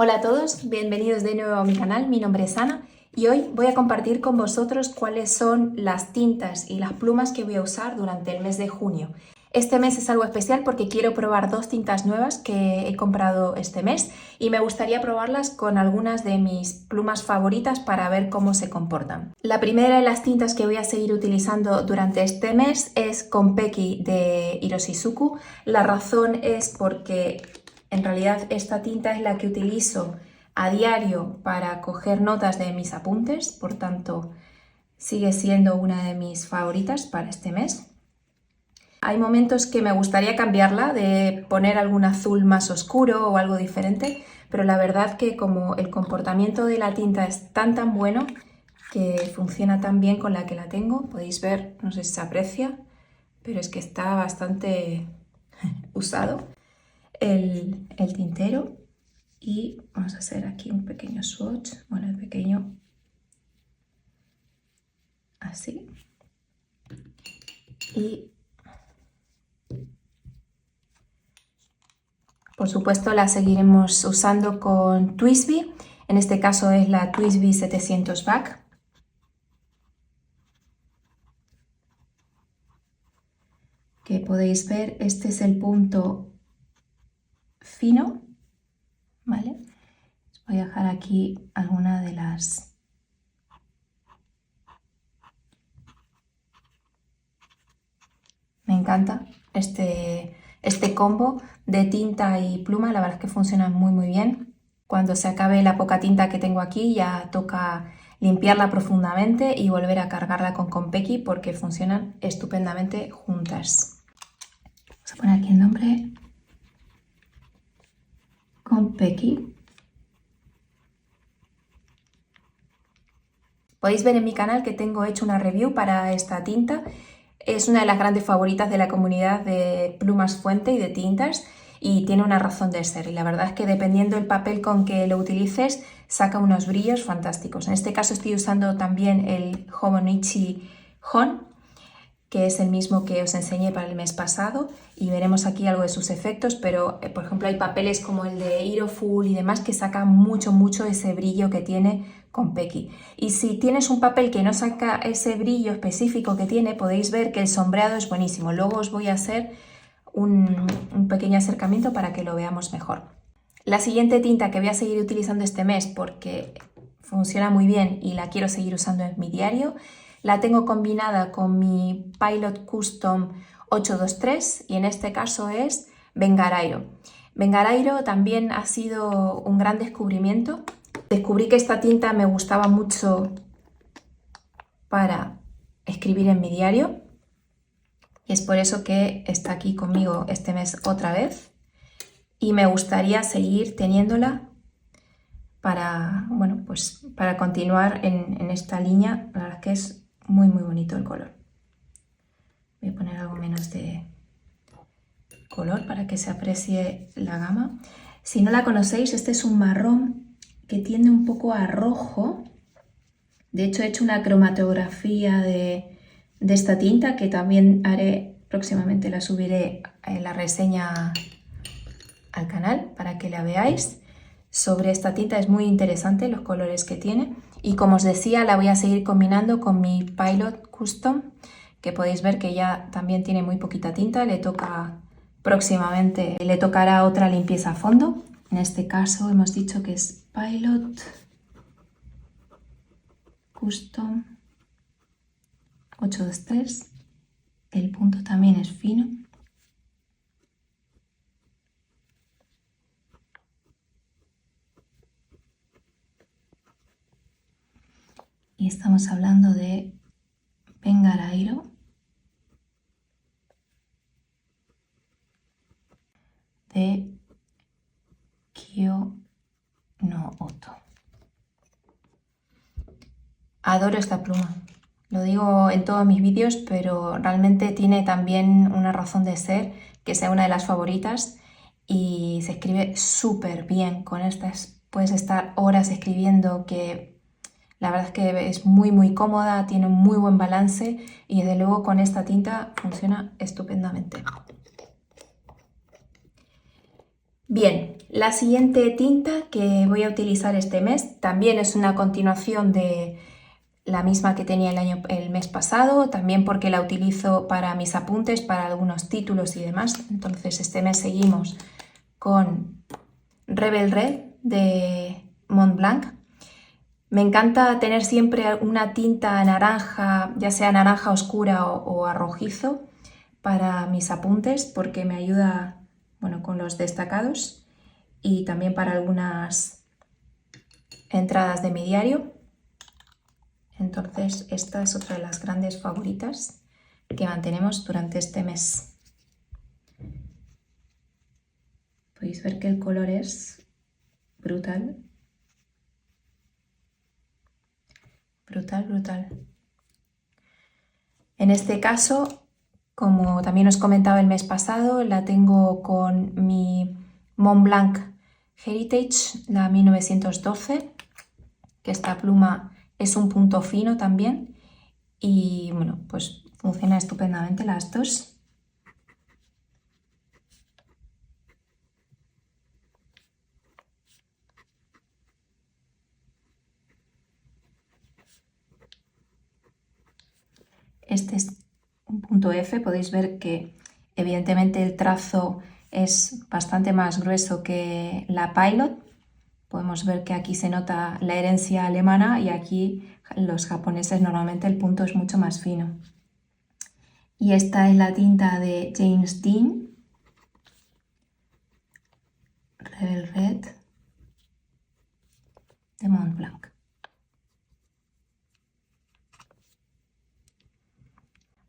Hola a todos, bienvenidos de nuevo a mi canal, mi nombre es Ana y hoy voy a compartir con vosotros cuáles son las tintas y las plumas que voy a usar durante el mes de junio. Este mes es algo especial porque quiero probar dos tintas nuevas que he comprado este mes y me gustaría probarlas con algunas de mis plumas favoritas para ver cómo se comportan. La primera de las tintas que voy a seguir utilizando durante este mes es Konpeki de Iroshizuku. La razón es porque en realidad esta tinta es la que utilizo a diario para coger notas de mis apuntes, por tanto sigue siendo una de mis favoritas para este mes. Hay momentos que me gustaría cambiarla, de poner algún azul más oscuro o algo diferente, pero la verdad que como el comportamiento de la tinta es tan bueno que funciona tan bien con la que la tengo, podéis ver, no sé si se aprecia, pero es que está bastante usado el tintero. Y vamos a hacer aquí un pequeño swatch, bueno, el pequeño así. Y por supuesto la seguiremos usando con TWSBI, en este caso es la TWSBI 700 BAC. Que podéis ver, este es el punto fino, ¿vale? Os voy a dejar aquí alguna de las... Me encanta este combo de tinta y pluma, la verdad es que funciona muy bien. Cuando se acabe la poca tinta que tengo aquí ya toca limpiarla profundamente y volver a cargarla con Konpeki porque funcionan estupendamente juntas. Vamos a poner aquí el nombre, Konpeki. Podéis ver en mi canal que tengo hecho una review para esta tinta. Es una de las grandes favoritas de la comunidad de plumas fuente y de tintas y tiene una razón de ser. Y la verdad es que dependiendo del papel con que lo utilices, saca unos brillos fantásticos. En este caso estoy usando también el Hobonichi Hon, que es el mismo que os enseñé para el mes pasado y veremos aquí algo de sus efectos, pero por ejemplo hay papeles como el de Iroful y demás que sacan mucho ese brillo que tiene Konpeki. Y si tienes un papel que no saca ese brillo específico que tiene, podéis ver que el sombreado es buenísimo. Luego os voy a hacer un pequeño acercamiento para que lo veamos mejor. La siguiente tinta que voy a seguir utilizando este mes porque funciona muy bien y la quiero seguir usando en mi diario, la tengo combinada con mi Pilot Custom 823 y en este caso es Bengarairo. Bengarairo también ha sido un gran descubrimiento. Descubrí que esta tinta me gustaba mucho para escribir en mi diario y es por eso que está aquí conmigo este mes otra vez y me gustaría seguir teniéndola para, bueno, pues para continuar en esta línea. La verdad es que es muy bonito el color. Voy a poner algo menos de color para que se aprecie la gama. Si no la conocéis, este es un marrón que tiende un poco a rojo. De hecho, he hecho una cromatografía de esta tinta que también haré próximamente, la subiré en la reseña al canal para que la veáis. Sobre esta tinta es muy interesante los colores que tiene y como os decía la voy a seguir combinando con mi Pilot Custom, que podéis ver que ya también tiene muy poquita tinta. Le toca próximamente, le tocará otra limpieza a fondo. En este caso hemos dicho que es Pilot Custom 823. El punto también es fino. Y estamos hablando de Bengarairo de Kyo no Oto. Adoro esta pluma. Lo digo en todos mis vídeos, pero realmente tiene también una razón de ser, que sea una de las favoritas y se escribe súper bien con estas. Puedes estar horas escribiendo, que la verdad es que es muy cómoda, tiene un muy buen balance y desde luego con esta tinta funciona estupendamente. Bien, la siguiente tinta que voy a utilizar este mes también es una continuación de la misma que tenía el mes pasado, también porque la utilizo para mis apuntes, para algunos títulos y demás. Entonces este mes seguimos con Rebel Red de Montblanc. Me encanta tener siempre una tinta naranja, ya sea naranja oscura o a rojizo, para mis apuntes porque me ayuda, bueno, con los destacados y también para algunas entradas de mi diario. Entonces esta es otra de las grandes favoritas que mantenemos durante este mes. Podéis ver que el color es brutal. Brutal, brutal. En este caso, como también os comentaba el mes pasado, la tengo con mi Montblanc Heritage, la 1912, que esta pluma es un punto fino también y bueno, pues funciona estupendamente las dos. Este es un punto F, podéis ver que evidentemente el trazo es bastante más grueso que la Pilot. Podemos ver que aquí se nota la herencia alemana y aquí los japoneses normalmente el punto es mucho más fino. Y esta es la tinta de James Dean, Rebel Red de Montblanc.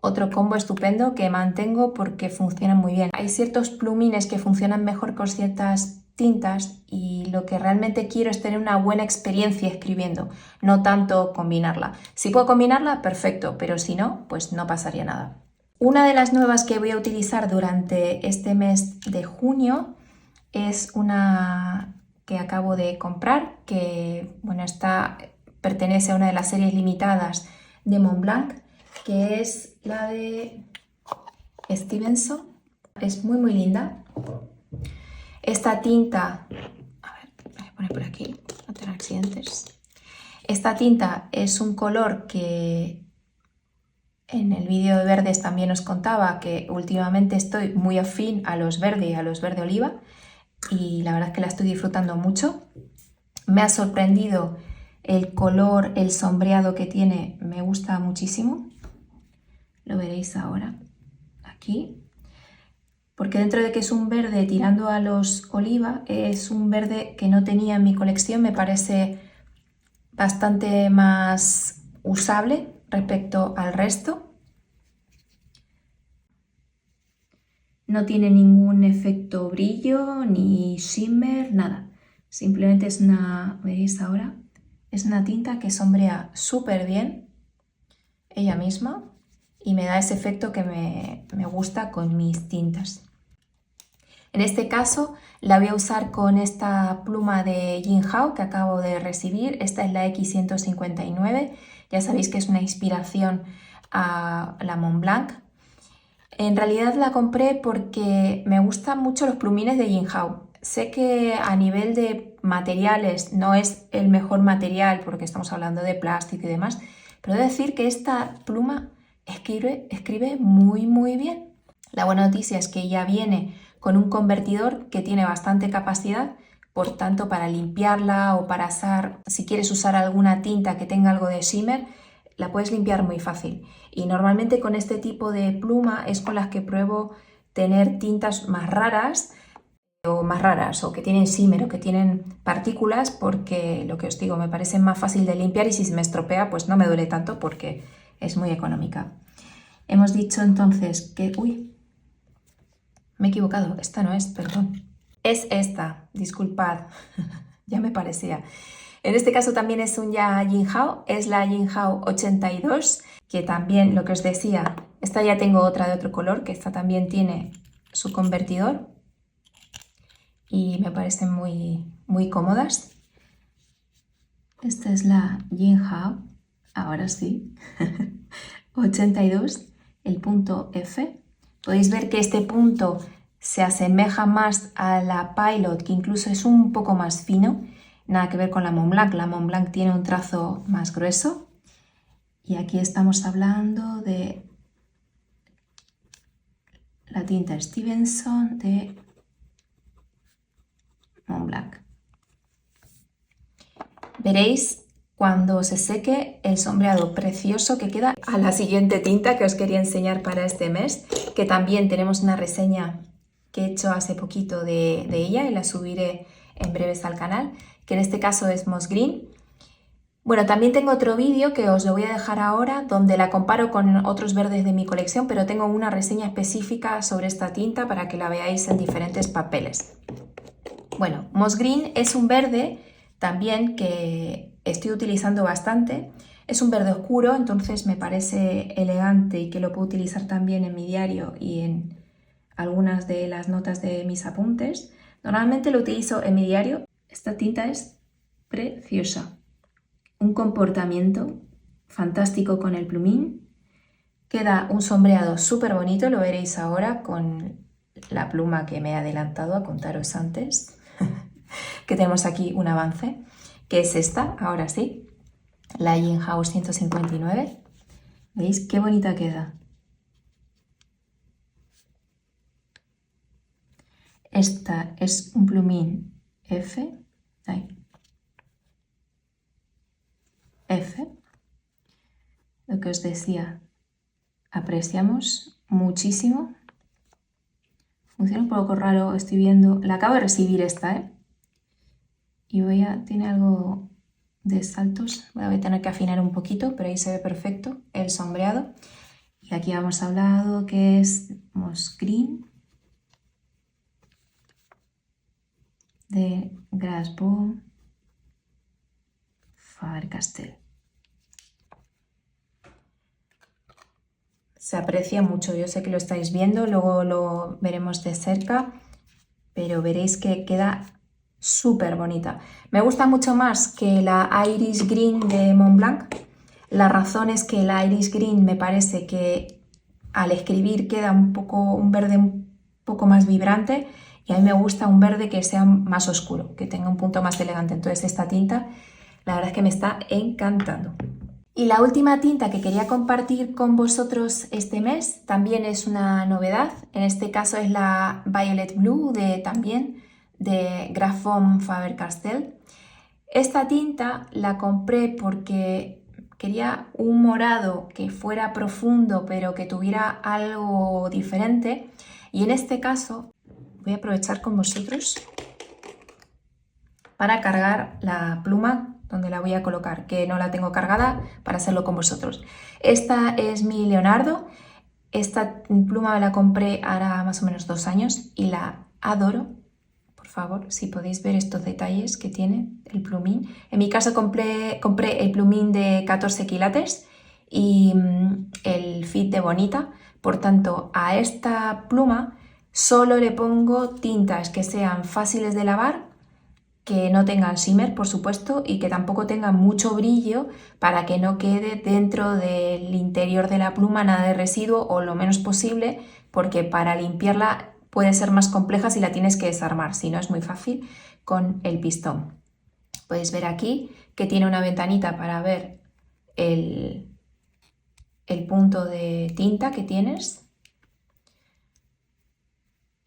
Otro combo estupendo que mantengo porque funciona muy bien. Hay ciertos plumines que funcionan mejor con ciertas tintas y lo que realmente quiero es tener una buena experiencia escribiendo, no tanto combinarla. Si puedo combinarla, perfecto, pero si no, pues no pasaría nada. Una de las nuevas que voy a utilizar durante este mes de junio es una que acabo de comprar, que bueno, pertenece a una de las series limitadas de Montblanc, que es la de Stevenson. Es muy muy linda. Esta tinta, a ver, voy a poner por aquí, no tener accidentes. Esta tinta es un color que en el vídeo de verdes también os contaba que últimamente estoy muy afín a los verdes y a los verde oliva y la verdad es que la estoy disfrutando mucho. Me ha sorprendido el color, el sombreado que tiene, me gusta muchísimo. Lo veréis ahora aquí, porque dentro de que es un verde tirando a los oliva, es un verde que no tenía en mi colección, me parece bastante más usable respecto al resto. No tiene ningún efecto brillo ni shimmer, nada. Simplemente es una, veréis ahora, es una tinta que sombrea súper bien ella misma y me da ese efecto que me gusta con mis tintas. En este caso la voy a usar con esta pluma de Jinhao que acabo de recibir. Esta es la X159. Ya sabéis que es una inspiración a la Montblanc. En realidad la compré porque me gustan mucho los plumines de Jinhao. Sé que a nivel de materiales no es el mejor material porque estamos hablando de plástico y demás, pero he de decir que esta pluma escribe muy muy bien. La buena noticia es que ya viene con un convertidor que tiene bastante capacidad, por tanto para limpiarla o para si quieres usar alguna tinta que tenga algo de shimmer, la puedes limpiar muy fácil. Y normalmente con este tipo de pluma es con las que pruebo tener tintas más raras o que tienen shimmer o que tienen partículas, porque lo que os digo, me parece más fácil de limpiar y si se me estropea pues no me duele tanto porque es muy económica. Hemos dicho entonces que... Uy, me he equivocado, esta no es, perdón. Es esta, disculpad, ya me parecía. En este caso también es un Jinhao, es la Jinhao 82, que también, lo que os decía, esta ya tengo otra de otro color, que esta también tiene su convertidor y me parecen muy, muy cómodas. Esta es la Jinhao, ahora sí, 82, el punto F. Podéis ver que este punto se asemeja más a la Pilot, que incluso es un poco más fino, nada que ver con la Montblanc. La Montblanc tiene un trazo más grueso. Y aquí estamos hablando de la tinta Stevenson de Montblanc. Veréis cuando se seque el sombreado precioso que queda. A la siguiente tinta que os quería enseñar para este mes, que también tenemos una reseña que he hecho hace poquito de ella y la subiré en breves al canal, que en este caso es Moss Green. Bueno, también tengo otro vídeo que os lo voy a dejar ahora, donde la comparo con otros verdes de mi colección, pero tengo una reseña específica sobre esta tinta para que la veáis en diferentes papeles. Bueno, Moss Green es un verde también que estoy utilizando bastante. Es un verde oscuro, entonces me parece elegante y que lo puedo utilizar también en mi diario y en algunas de las notas de mis apuntes. Normalmente lo utilizo en mi diario. Esta tinta es preciosa. Un comportamiento fantástico con el plumín. Queda un sombreado súper bonito, lo veréis ahora con la pluma que me he adelantado a contaros antes. Que tenemos aquí un avance, que es esta, ahora sí, la Inhouse 159. ¿Veis qué bonita queda? Esta es un plumín F, F, lo que os decía, apreciamos muchísimo. Funciona un poco raro, estoy viendo, la acabo de recibir esta, y tiene algo de saltos, voy a tener que afinar un poquito, pero ahí se ve perfecto el sombreado. Y aquí hemos hablado que es Moss Green de Grasbow Faber-Castell. Se aprecia mucho, yo sé que lo estáis viendo, luego lo veremos de cerca, pero veréis que queda súper bonita. Me gusta mucho más que la Iris Green de Montblanc. La razón es que la Iris Green me parece que al escribir queda un verde un poco más vibrante, y a mí me gusta un verde que sea más oscuro, que tenga un punto más elegante. Entonces esta tinta la verdad es que me está encantando. Y la última tinta que quería compartir con vosotros este mes también es una novedad. En este caso es la Violet Blue también de Grafom Faber-Castell. Esta tinta la compré porque quería un morado que fuera profundo pero que tuviera algo diferente, y en este caso voy a aprovechar con vosotros para cargar la pluma donde la voy a colocar, que no la tengo cargada para hacerlo con vosotros. Esta es mi Leonardo. Esta pluma me la compré ahora más o menos 2 años y la adoro. Por favor, si podéis ver estos detalles que tiene el plumín. En mi caso compré el plumín de 14 quilates y el Fit de Bonita. Por tanto, a esta pluma solo le pongo tintas que sean fáciles de lavar, que no tengan shimmer, por supuesto, y que tampoco tengan mucho brillo, para que no quede dentro del interior de la pluma nada de residuo o lo menos posible, porque para limpiarla puede ser más compleja si la tienes que desarmar, si no es muy fácil con el pistón. Podéis ver aquí que tiene una ventanita para ver el punto de tinta que tienes.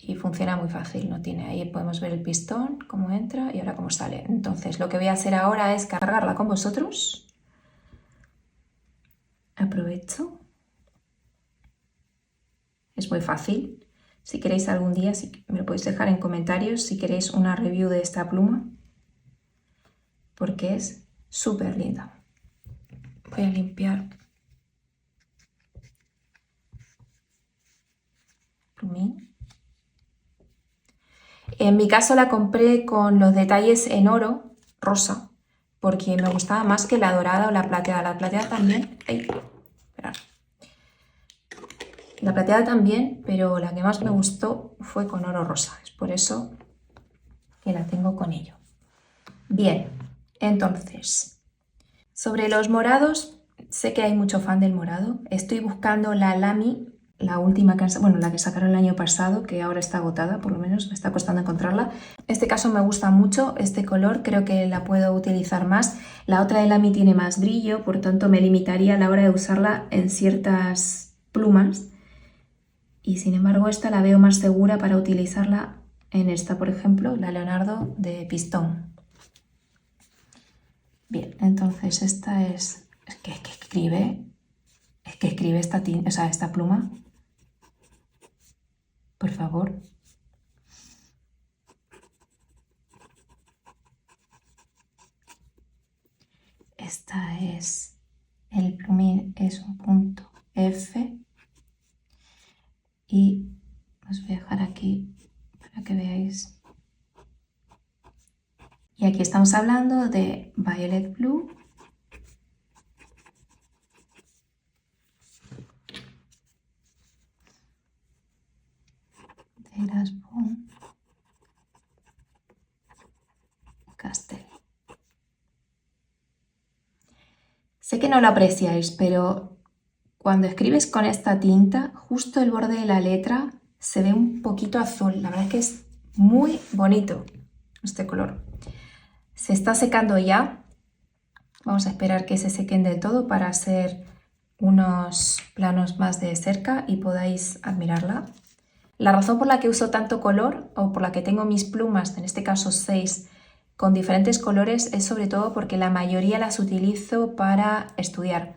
Y funciona muy fácil, no tiene, ahí podemos ver el pistón, cómo entra y ahora cómo sale. Entonces lo que voy a hacer ahora es cargarla con vosotros. Aprovecho. Es muy fácil. Si queréis algún día, me lo podéis dejar en comentarios si queréis una review de esta pluma, porque es súper linda. Voy a limpiar plumín. En mi caso la compré con los detalles en oro, rosa, porque me gustaba más que la dorada o la plateada. La plateada también, esperad. La plateada también, pero la que más me gustó fue con oro rosa. Es por eso que la tengo con ello. Bien, entonces, sobre los morados, sé que hay mucho fan del morado. Estoy buscando la Lamy la última bueno, la que sacaron el año pasado, que ahora está agotada, por lo menos me está costando encontrarla. En este caso me gusta mucho este color, creo que la puedo utilizar más. La otra de Lamy tiene más brillo, por tanto me limitaría a la hora de usarla en ciertas plumas. Y sin embargo esta la veo más segura para utilizarla en esta, por ejemplo, la Leonardo de pistón. Bien, entonces esta es que escribe esta tinta, o sea, esta pluma. Por favor. Esta es, el plumín es un punto F y os voy a dejar aquí para que veáis. Y aquí estamos hablando de Violet Blue. De Ersborn Castell. Sé que no lo apreciáis, pero cuando escribes con esta tinta, justo el borde de la letra se ve un poquito azul. La verdad es que es muy bonito este color. Se está secando ya. Vamos a esperar que se sequen del todo para hacer unos planos más de cerca y podáis admirarla. La razón por la que uso tanto color, o por la que tengo mis plumas, en este caso 6, con diferentes colores, es sobre todo porque la mayoría las utilizo para estudiar.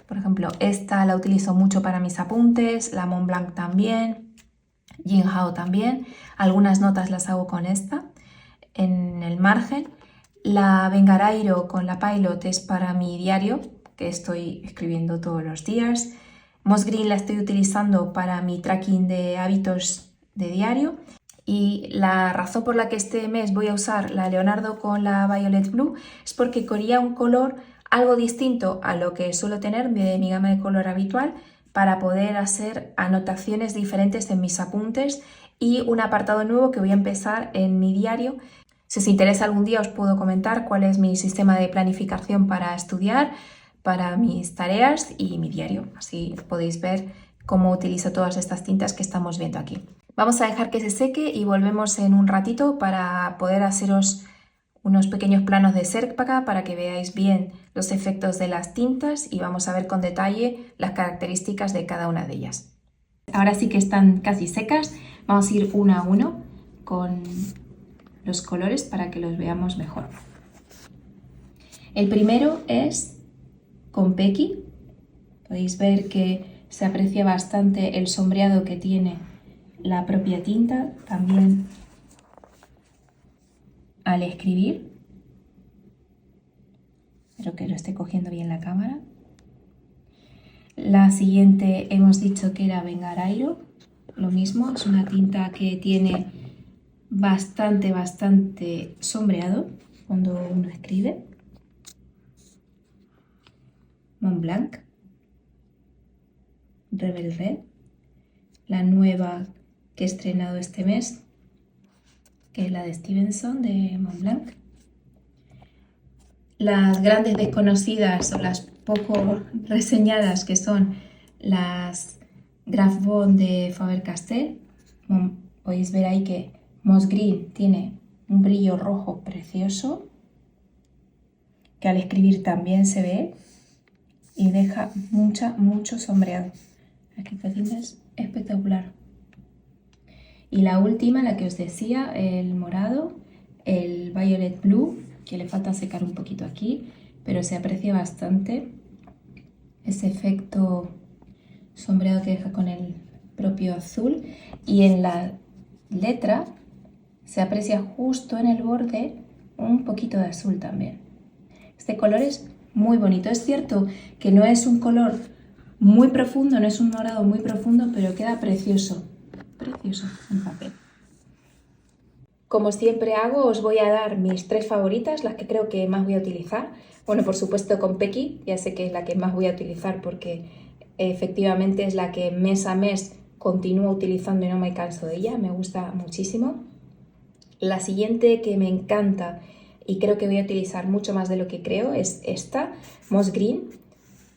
Por ejemplo, esta la utilizo mucho para mis apuntes, la Montblanc también, Jinhao también. Algunas notas las hago con esta en el margen. La Vengarayro con la Pilot es para mi diario, que estoy escribiendo todos los días. Moss Green la estoy utilizando para mi tracking de hábitos de diario. Y la razón por la que este mes voy a usar la Leonardo con la Violet Blue es porque quería un color algo distinto a lo que suelo tener de mi gama de color habitual para poder hacer anotaciones diferentes en mis apuntes y un apartado nuevo que voy a empezar en mi diario. Si os interesa algún día os puedo comentar cuál es mi sistema de planificación para estudiar, para mis tareas y mi diario. Así podéis ver cómo utilizo todas estas tintas que estamos viendo aquí. Vamos a dejar que se seque y volvemos en un ratito para poder haceros unos pequeños planos de cerca para que veáis bien los efectos de las tintas y vamos a ver con detalle las características de cada una de ellas. Ahora sí que están casi secas, vamos a ir uno a uno con los colores para que los veamos mejor. El primero es con Pecky. Podéis ver que se aprecia bastante el sombreado que tiene la propia tinta, también al escribir. Espero que lo esté cogiendo bien la cámara. La siguiente hemos dicho que era Vengarayro, lo mismo, es una tinta que tiene bastante sombreado cuando uno escribe. Montblanc, Rebel Red, la nueva que he estrenado este mes, que es la de Stevenson de Montblanc. Las grandes desconocidas o las poco reseñadas, que son las Graf Bond de Faber-Castell. Podéis ver ahí que Moss Green tiene un brillo rojo precioso, que al escribir también se ve y deja mucho sombreado. Aquí es espectacular. Y la última, la que os decía, el morado, el Violet Blue, que le falta secar un poquito aquí, pero se aprecia bastante ese efecto sombreado que deja con el propio azul. Y en la letra se aprecia justo en el borde un poquito de azul también. Este color es muy bonito. Es cierto que no es un color muy profundo, no es un morado muy profundo, pero queda precioso en papel. Como siempre hago, os voy a dar mis 3 favoritas, las que creo que más voy a utilizar. Bueno, por supuesto con Pecky, ya sé que es la que más voy a utilizar porque efectivamente es la que mes a mes continúo utilizando y no me canso de ella, me gusta muchísimo. La siguiente que me encanta y creo que voy a utilizar mucho más de lo que creo es esta, Moss Green.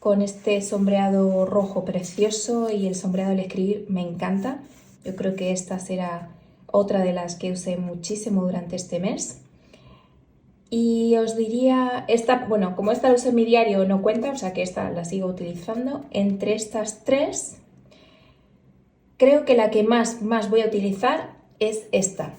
con este sombreado rojo precioso y el sombreado al escribir me encanta. Yo creo que esta será otra de las que usé muchísimo durante este mes. Y os diría, esta, bueno, como esta la uso en mi diario no cuenta, o sea que esta la sigo utilizando. Entre estas tres, creo que la que más voy a utilizar es esta,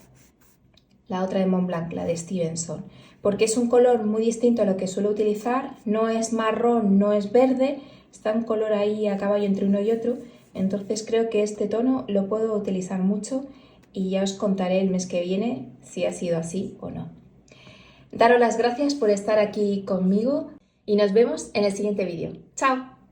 la otra de Montblanc, la de Stevenson, porque es un color muy distinto a lo que suelo utilizar, no es marrón, no es verde, está un color ahí a caballo entre uno y otro, entonces creo que este tono lo puedo utilizar mucho y ya os contaré el mes que viene si ha sido así o no. Daros las gracias por estar aquí conmigo y nos vemos en el siguiente vídeo. ¡Chao!